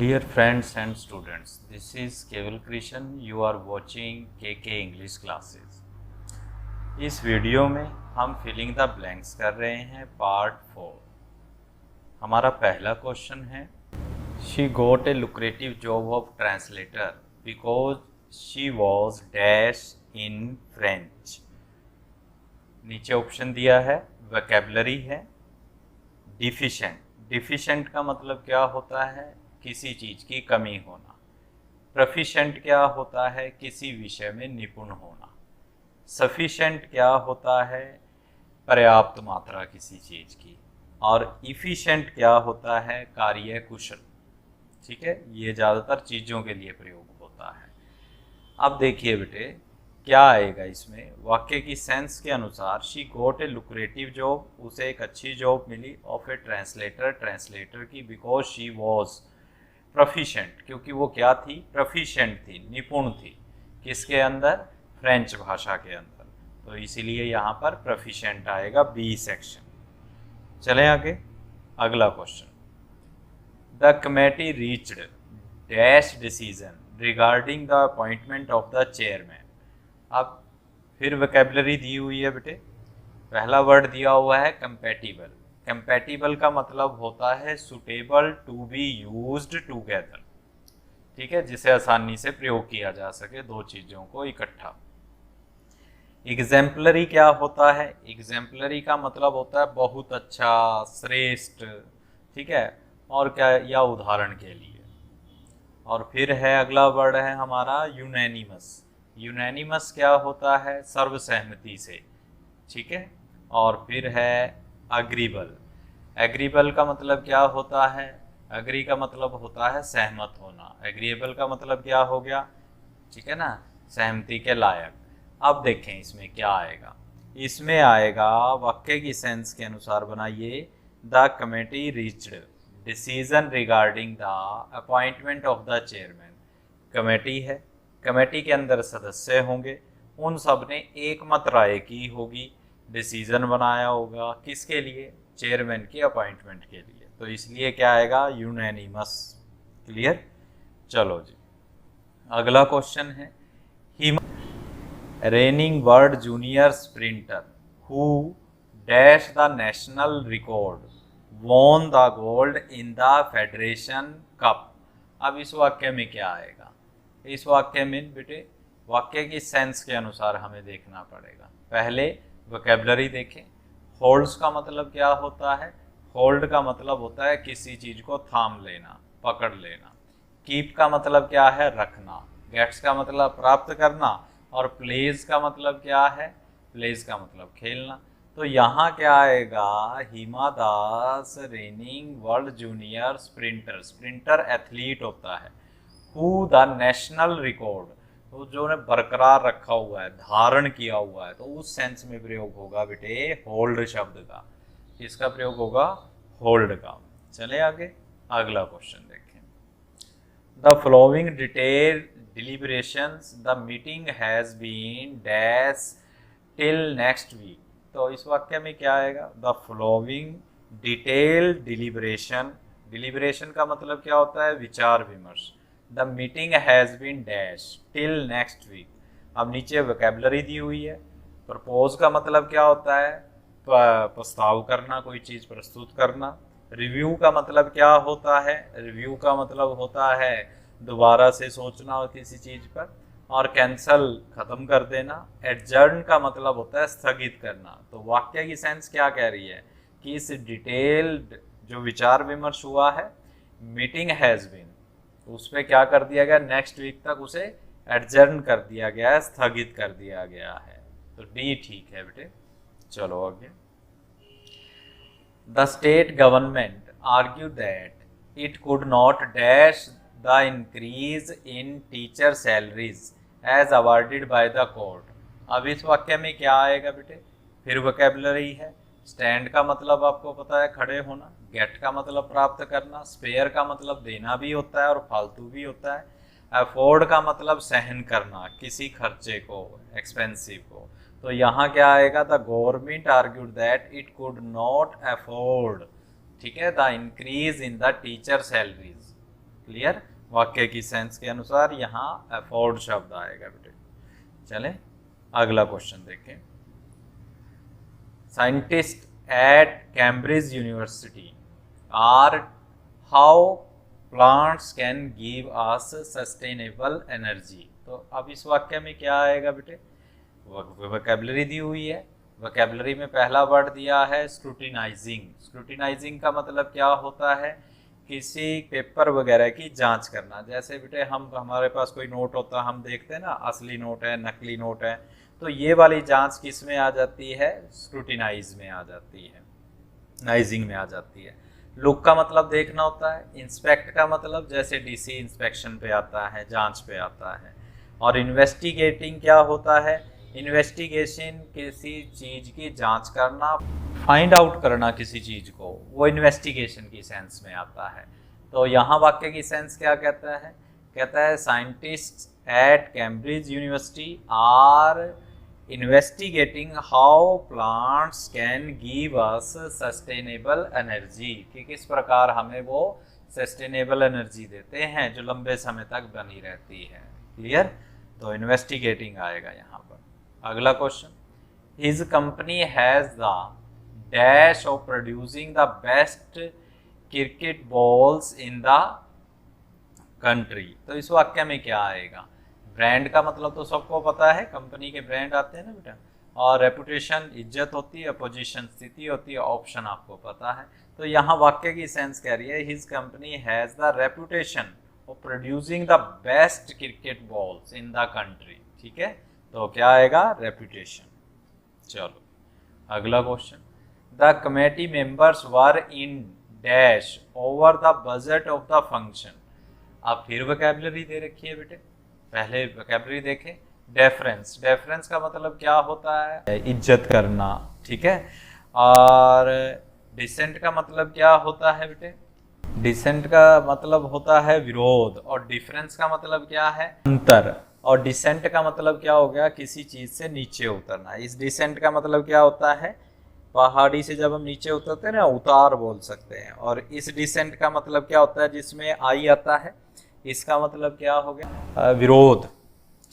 Dear friends and students, this is Keval Krishan. You are watching KK English classes. इस video में हम filling the blanks कर रहे हैं पार्ट 4। हमारा पहला क्वेश्चन है, she got a lucrative job of translator because she was dash in French. नीचे ऑप्शन दिया है, वोकैबुलरी है, डिफिशेंट। डिफिशेंट का मतलब क्या होता है? किसी चीज़ की कमी होना। प्रोफिशिएंट क्या होता है? किसी विषय में निपुण होना। सफिशिएंट क्या होता है? पर्याप्त मात्रा किसी चीज़ की। और इफिशिएंट क्या होता है? कार्य कुशल। ठीक है, ये ज़्यादातर चीज़ों के लिए प्रयोग होता है। अब देखिए बेटे, क्या आएगा इसमें? वाक्य की सेंस के अनुसार she got a lucrative job, उसे एक अच्छी जॉब मिली, ऑफ ए ट्रांसलेटर, ट्रांसलेटर की, बिकॉज शी वॉज प्रोफिशिएंट, क्योंकि वो क्या थी? प्रोफिशिएंट थी, निपुण थी। किसके अंदर? फ्रेंच भाषा के अंदर। तो इसीलिए यहाँ पर प्रोफिशिएंट आएगा, बी सेक्शन। चलें आगे, अगला question. The committee reached dash decision regarding the appointment of the chairman. अब फिर वोकैबुलरी दी हुई है बेटे। पहला वर्ड दिया हुआ है कंपैटिबल। कंपैटिबल का मतलब होता है suitable to be used together. ठीक है, जिसे आसानी से प्रयोग किया जा सके दो चीज़ों को इकट्ठा। एग्जाम्पलरी क्या होता है? एग्जाम्पलरी का मतलब होता है बहुत अच्छा, श्रेष्ठ। ठीक है, और क्या? या उदाहरण के लिए। और फिर है अगला वर्ड है हमारा यूनैनिमस। यूनैनिमस क्या होता है? सर्वसहमति से। ठीक है, और फिर है अग्रीबल। एग्रीबल का मतलब क्या होता है? अग्री का मतलब होता है सहमत होना। एग्रीएबल का मतलब क्या हो गया? ठीक है ना, सहमति के लायक। अब देखें इसमें क्या आएगा। इसमें आएगा, वाक्य की सेंस के अनुसार बनाइए, the committee reached decision regarding the appointment of the chairman. Committee है, कमेटी के अंदर सदस्य होंगे, उन सब ने एक मत राय की होगी, डिसीजन बनाया होगा। किसके लिए? चेयरमैन की अपॉइंटमेंट के लिए। तो इसलिए क्या आएगा? यूनैनिमस। क्लियर? चलो जी, अगला क्वेश्चन है, raining world junior sprinter who dash the national record won the gold in the federation cup. अब इस वाक्य में क्या आएगा? इस वाक्य में बेटे वाक्य की सेंस के अनुसार हमें देखना पड़ेगा। पहले वोकैबुलरी देखें। होल्ड्स का मतलब क्या होता है? होल्ड का मतलब होता है किसी चीज को थाम लेना, पकड़ लेना। कीप का मतलब क्या है? रखना। गेट्स का मतलब प्राप्त करना। और प्लेज का मतलब क्या है? प्लेज का मतलब खेलना। तो यहाँ क्या आएगा? Hima Das reigning world junior sprinter. Sprinter athlete होता है। हु द नेशनल रिकॉर्ड, तो जो ने बरकरार रखा हुआ है, धारण किया हुआ है, तो उस सेंस में प्रयोग होगा बेटे होल्ड शब्द का। किसका प्रयोग होगा? होल्ड का। चले आगे, अगला क्वेश्चन देखें। The following detail deliberations the meeting has been dash till next week. तो इस वाक्य में क्या आएगा? The following detail deliberation. Deliberation का मतलब क्या होता है? विचार विमर्श। The meeting has been dash till next week. अब नीचे वोकैबुलरी दी हुई है। प्रपोज का मतलब क्या होता है? प्रस्ताव करना, कोई चीज़ प्रस्तुत करना। रिव्यू का मतलब क्या होता है? रिव्यू का मतलब होता है दोबारा से सोचना किसी चीज़ पर। और कैंसल, ख़त्म कर देना। एडजर्न का मतलब होता है स्थगित करना। तो वाक्य की सेंस क्या कह रही है कि इस डिटेल्ड जो विचार विमर्श हुआ है, मीटिंग हैज़ बीन, उस पर क्या कर दिया गया? नेक्स्ट वीक तक उसे एडजर्न कर दिया गया है, स्थगित कर दिया गया है। तो डी ठीक है बेटे। चलो आगे। The state government argue that it could not dash the increase in teacher salaries as awarded by the court. अब इस वाक्य में क्या आएगा बेटे? फिर वोकैबुलरी है। स्टैंड का मतलब आपको पता है खड़े होना। गेट का मतलब प्राप्त करना। स्पेयर का मतलब देना भी होता है और फालतू भी होता है। अफोर्ड का मतलब सहन करना, किसी खर्चे को, एक्सपेंसिव को। तो यहाँ क्या आएगा? The government argued that it could not afford, ठीक है, the increase in the teacher salaries. Clear. वाक्य की सेंस के अनुसार यहाँ अफोर्ड शब्द आएगा बेटे। चलें अगला क्वेश्चन देखें। Scientist at Cambridge University are how plants can give us sustainable energy. तो अब इस वाक्य में क्या आएगा बेटे, वोकैबुलरी दी हुई है। वोकैबुलरी में पहला वर्ड दिया है स्क्रूटिनाइजिंग। स्क्रूटिनाइजिंग का मतलब क्या होता है, किसी पेपर वगैरह की जांच करना। जैसे बेटे हमारे पास कोई नोट होता है, हम देखते हैं ना असली नोट है नकली नोट है, तो ये वाली जांच किस में आ जाती है, स्क्रूटिनाइज में आ जाती है, नाइजिंग में आ जाती है। लुक का मतलब देखना होता है, इंस्पेक्ट का मतलब जैसे डीसी इंस्पेक्शन पे आता है, जांच पे आता है। और इन्वेस्टिगेटिंग क्या होता है, इन्वेस्टिगेशन किसी चीज़ की जांच करना, फाइंड आउट करना किसी चीज़ को, वो इन्वेस्टिगेशन की सेंस में आता है। तो यहाँ वाक्य की सेंस क्या कहता है, कहता है scientist at Cambridge University are investigating how plants can give us sustainable energy, कि किस प्रकार हमें वो सस्टेनेबल एनर्जी देते हैं जो लंबे समय तक बनी रहती है। क्लियर। तो इन्वेस्टिगेटिंग आएगा यहाँ पर। अगला question, his company has the dash of producing the best cricket balls in the country. तो इस वाक्य में क्या आएगा, ब्रांड का मतलब तो सबको पता है, कंपनी के ब्रांड आते हैं ना बेटा, और रेपुटेशन इज्जत होती है, पोजीशन स्थिति होती है, ऑप्शन आपको पता है। तो यहाँ वाक्य की सेंस कह रही है his company has the reputation of producing the best cricket balls in the country. ठीक है, तो क्या आएगा, रेपुटेशन। चलो अगला question, the committee members were in dash over the budget of the function. अब फिर वोकैबुलरी दे रखी है बेटे, पहले वोकैबुलरी देखें। डेफरेंस, डेफरेंस का मतलब क्या होता है, इज्जत करना। ठीक है, और डिसेंट का मतलब क्या होता है बेटे, डिसेंट का मतलब होता है विरोध, और डिफरेंस का मतलब क्या है, अंतर। और डिसेंट का मतलब क्या हो गया, किसी चीज से नीचे उतरना। इस डिसेंट का मतलब क्या होता है, पहाड़ी से जब हम नीचे उतरते हैं ना, उतार बोल सकते हैं। और इस डिसेंट का मतलब क्या होता है, जिसमें आई आता है, इसका मतलब क्या हो गया, विरोध,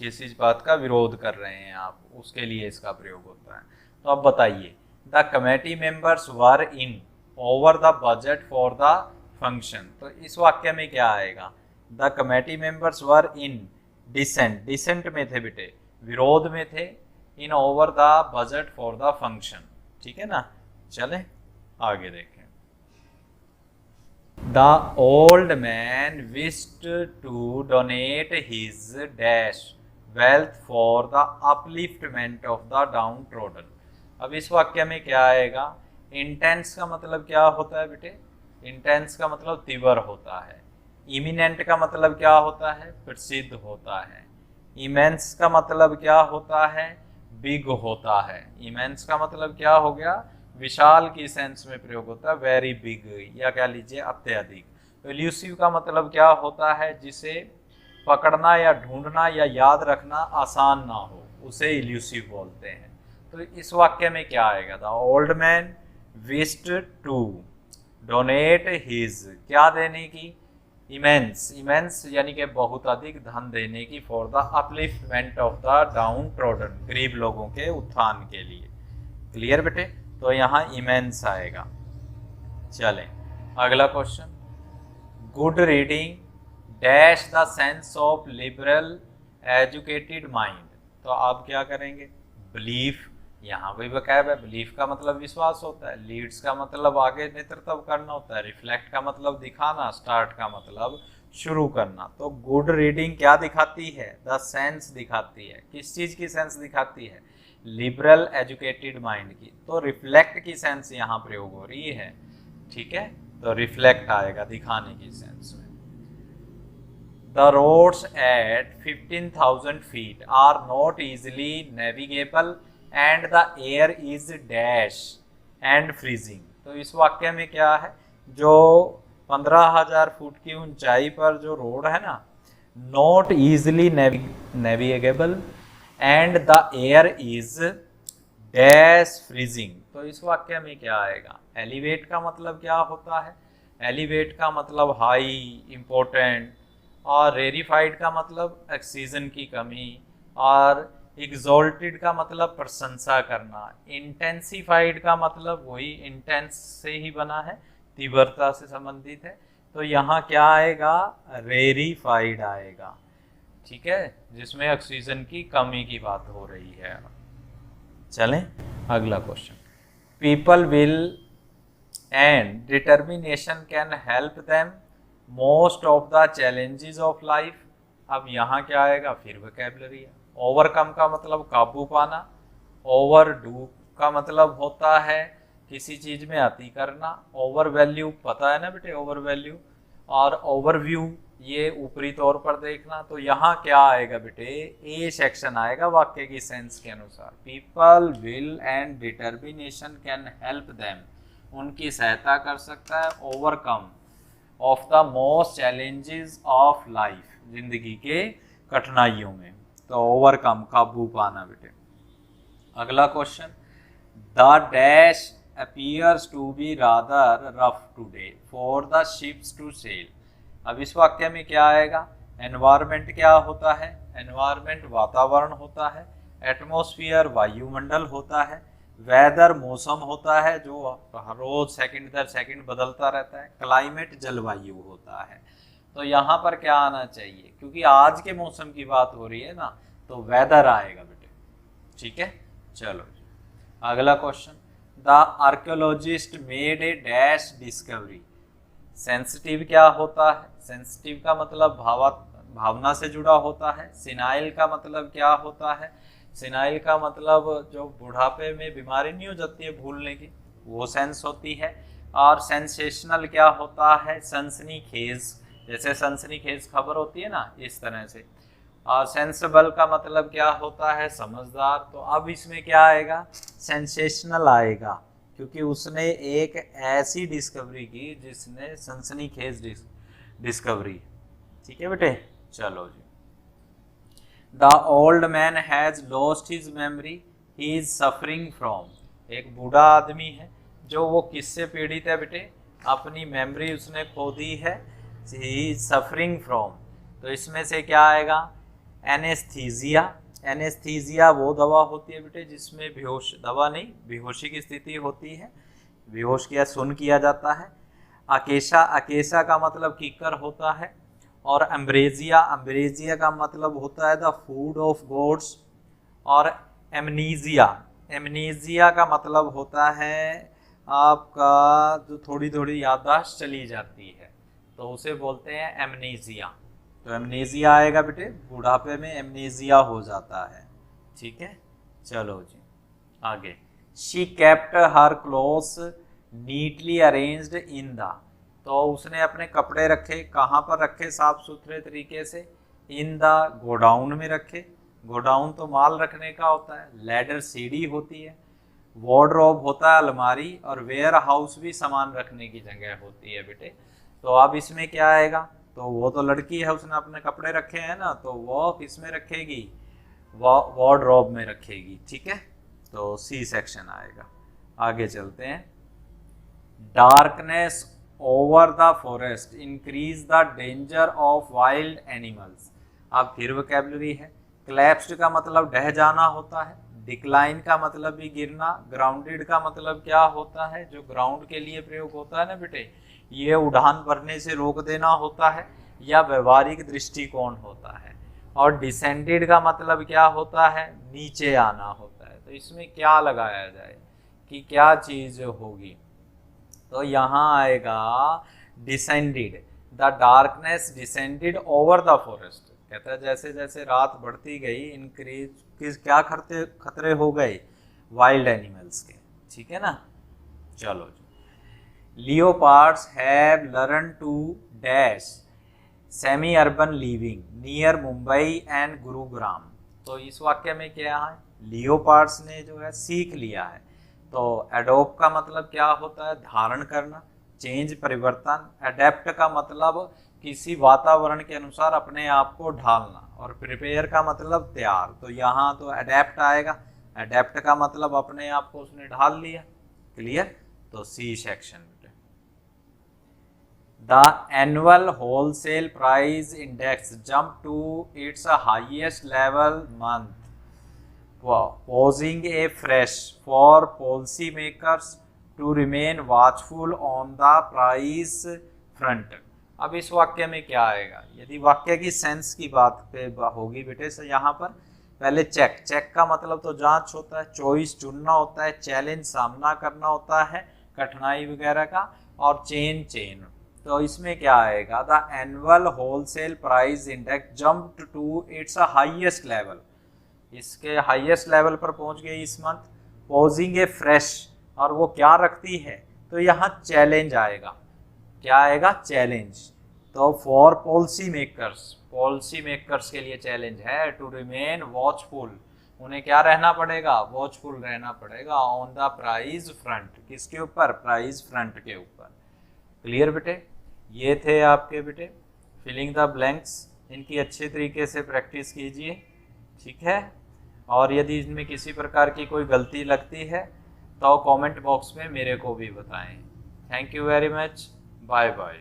किसी बात का विरोध कर रहे हैं आप, उसके लिए इसका प्रयोग होता है। तो अब बताइए, the committee members were in over the budget for the function. तो इस वाक्य में क्या आएगा, the committee members were in dissent, dissent में थे बेटे, विरोध में थे, in over the budget for the function. ठीक है ना, चलें आगे देखें। The old man wished to donate his dash wealth for the upliftment of the downtrodden। अब इस वाक्य में क्या आएगा, इंटेंस का मतलब क्या होता है बेटे, इंटेंस का मतलब तीव्र होता है। इमिनेंट का मतलब क्या होता है, प्रसिद्ध होता है। इमेंस का मतलब क्या होता है, बिग होता है। इमेंस का मतलब क्या हो गया, विशाल की सेंस में प्रयोग होता है, वेरी बिग, या कह लीजिए अत्यधिक। एल्यूसिव का मतलब क्या होता है, जिसे पकड़ना या ढूंढना या याद रखना आसान ना हो, उसे एल्यूसिव बोलते हैं। तो इस वाक्य में क्या आएगा, the old man wished to donate his, क्या देने की, इमेंस, इमेंस यानी कि बहुत अधिक धन देने की, for the upliftment of the down trodden, गरीब लोगों के उत्थान के लिए। क्लियर बेटे, तो यहाँ इमेंस आएगा। चलें अगला question, good reading dash the sense of liberal educated mind. तो आप क्या करेंगे, बिलीफ, यहाँ भी वकैब है, बिलीफ का मतलब विश्वास होता है, लीड्स का मतलब आगे नेतृत्व करना होता है, रिफ्लेक्ट का मतलब दिखाना, स्टार्ट का मतलब शुरू करना। तो गुड रीडिंग क्या दिखाती है, द सेंस दिखाती है, किस चीज़ की सेंस दिखाती है, लिबरल एजुकेटेड माइंड की। तो रिफ्लेक्ट की सेंस यहाँ प्रयोग हो रही है। ठीक है, तो रिफ्लेक्ट आएगा दिखाने की सेंस में। The roads at 15,000 feet are not easily navigable and the air is dash and freezing. तो इस वाक्य में क्या है, जो 15,000 फुट की ऊंचाई पर जो रोड है ना, not easily navigable and the air is dash freezing. तो इस वाक्य में क्या आएगा, एलिवेट का मतलब क्या होता है, एलिवेट का मतलब हाई, इम्पोर्टेंट, और रेरिफाइड का मतलब ऑक्सीजन की कमी, और एग्जॉल्टेड का मतलब प्रशंसा करना, इंटेंसिफाइड का मतलब वही इंटेंस से ही बना है, तीव्रता से संबंधित है, तो यहाँ क्या आएगा, रेरिफाइड आएगा। ठीक है, जिसमें ऑक्सीजन की कमी की बात हो रही है। चलें अगला question, people will and determination can help them most of the challenges of life. अब यहाँ क्या आएगा, फिर वोकैबुलरी है। ओवरकम का मतलब काबू पाना, ओवर डू का मतलब होता है किसी चीज में अति करना, ओवर वैल्यू पता है ना बेटे, ओवर वैल्यू, और ओवरव्यू ये ऊपरी तौर पर देखना। तो यहाँ क्या आएगा बेटे, ए सेक्शन आएगा वाक्य की सेंस के अनुसार। People will and determination can help them, उनकी सहायता कर सकता है, overcome of the most challenges of life, जिंदगी के कठिनाइयों में। तो ओवरकम काबू पाना बेटे। अगला question, the dash appears to be rather rough today for the ships to sail। अब इस वाक्य में क्या आएगा, एनवायरमेंट क्या होता है, एनवायरमेंट वातावरण होता है, एटमॉस्फेयर वायुमंडल होता है, वेदर मौसम होता है जो हर रोज सेकंड दर सेकंड बदलता रहता है, क्लाइमेट जलवायु होता है। तो यहाँ पर क्या आना चाहिए, क्योंकि आज के मौसम की बात हो रही है ना, तो वेदर आएगा बेटे। ठीक है, चलो अगला question, the archaeologist made a dash discovery. Sensitive क्या होता है, सेंसिटिव का मतलब भावना से जुड़ा होता है। सिनाइल का मतलब क्या होता है, सिनाइल का मतलब जो बुढ़ापे में बीमारी नहीं हो जाती है भूलने की, वो सेंस होती है। और सेंसेशनल क्या होता है, सनसनीखेज, जैसे सनसनीखेज खबर होती है ना, इस तरह से। और सेंसिबल का मतलब क्या होता है, समझदार। तो अब इसमें क्या आएगा, सेंसेशनल आएगा, क्योंकि उसने एक ऐसी डिस्कवरी की जिसने सनसनीखेज डिस्कवरी। ठीक है बेटे, चलो जी। The old man has lost his memory, he is suffering from. एक बूढ़ा आदमी है जो वो किससे पीड़ित है बेटे, अपनी मेमोरी उसने खो दी है, ही इज सफरिंग फ्रॉम। तो इसमें से क्या आएगा, एनेस्थीजिया। एनेस्थीजिया वो दवा होती है बेटे जिसमें बेहोश, दवा नहीं, बेहोशी की स्थिति होती है, बेहोश किया सुन किया जाता है। अकेशा, अकेशा का मतलब कीकर होता है। और एम्ब्रेजिया, एम्ब्रेजिया का मतलब होता है द फूड ऑफ गॉड्स। और एमनीजिया, एमनीजिया का मतलब होता है आपका जो थोड़ी थोड़ी याददाश्त चली जाती है, तो उसे बोलते हैं एमनीजिया। तो एमनेजिया आएगा बेटे, बुढ़ापे में एमनेजिया हो जाता है। ठीक है, चलो जी आगे। She kept her clothes neatly arranged in the. तो उसने अपने कपड़े रखे, कहाँ पर रखे, साफ सुथरे तरीके से, इन द गोडाउन में रखे। गोडाउन तो माल रखने का होता है, लैडर सीढ़ी होती है, वार्डरोब होता है अलमारी, और वेयर हाउस भी सामान रखने की जगह होती है बेटे। तो अब इसमें क्या आएगा, तो वो तो लड़की है, उसने अपने कपड़े रखे हैं ना, तो वो किस में रखेगी, वार्डरोब में रखेगी। ठीक है, तो सी सेक्शन आएगा। आगे चलते हैं। Darkness over the forest increase the danger of wild animals. अब फिर वोकैबुलरी है। क्लैप्स्ड का मतलब ढह जाना होता है, डिक्लाइन का मतलब भी गिरना, ग्राउंडेड का मतलब क्या होता है, जो ग्राउंड के लिए प्रयोग होता है ना बेटे, ये उड़ान भरने से रोक देना होता है या व्यवहारिक दृष्टिकोण होता है। और डिसेंडेड का मतलब क्या होता है, नीचे आना होता है। तो इसमें क्या लगाया जाए कि क्या चीज होगी, तो यहाँ आएगा descended. The darkness descended over the forest. कहता है जैसे जैसे रात बढ़ती गई, इंक्रीज किस क्या खतरे हो गए, वाइल्ड एनिमल्स के। ठीक है ना, चलो जी। Leopards have learned to dash semi-urban living near Mumbai and Gurugram. तो इस वाक्य में क्या है, लियोपार्ड्स ने जो है सीख लिया है। तो एडोप्ट का मतलब क्या होता है, धारण करना, चेंज परिवर्तन। अडेप्ट का मतलब किसी वातावरण के अनुसार अपने आप को ढालना। और प्रिपेयर का मतलब तैयार। तो यहाँ तो अडेप्ट आएगा, अडेप्ट का मतलब अपने आप को उसने ढाल लिया। क्लियर, तो C section. The annual wholesale price index jump to its highest level month, posing a fresh for policy makers to remain watchful on the price front। अब इस वाक्य में क्या आएगा, यदि वाक्य की सेंस की बात पे होगी बेटे से यहाँ पर पहले चेक, चेक का मतलब तो जांच होता है, चॉइस चुनना होता है, चैलेंज सामना करना होता है कठिनाई वगैरह का, और चेन चेन। तो इसमें क्या आएगा, the annual wholesale price index jumped to its highest level, इसके हाईएस्ट लेवल पर पहुंच गई इस मंथ। पोजिंग ए फ्रेश, और वो क्या रखती है, तो यहाँ चैलेंज आएगा, क्या आएगा, चैलेंज। तो for policy makers, policy makers के लिए चैलेंज है, टू रिमेन वॉचफुल, उन्हें क्या रहना पड़ेगा, वॉचफुल रहना पड़ेगा, ऑन द प्राइस फ्रंट, किसके ऊपर, प्राइस फ्रंट के ऊपर। क्लियर बेटे, ये थे आपके बेटे फिलिंग द ब्लैंक्स, इनकी अच्छे तरीके से प्रैक्टिस कीजिए, ठीक है। और यदि इनमें किसी प्रकार की कोई गलती लगती है तो कमेंट बॉक्स में मेरे को भी बताएं। Thank you very much, bye bye.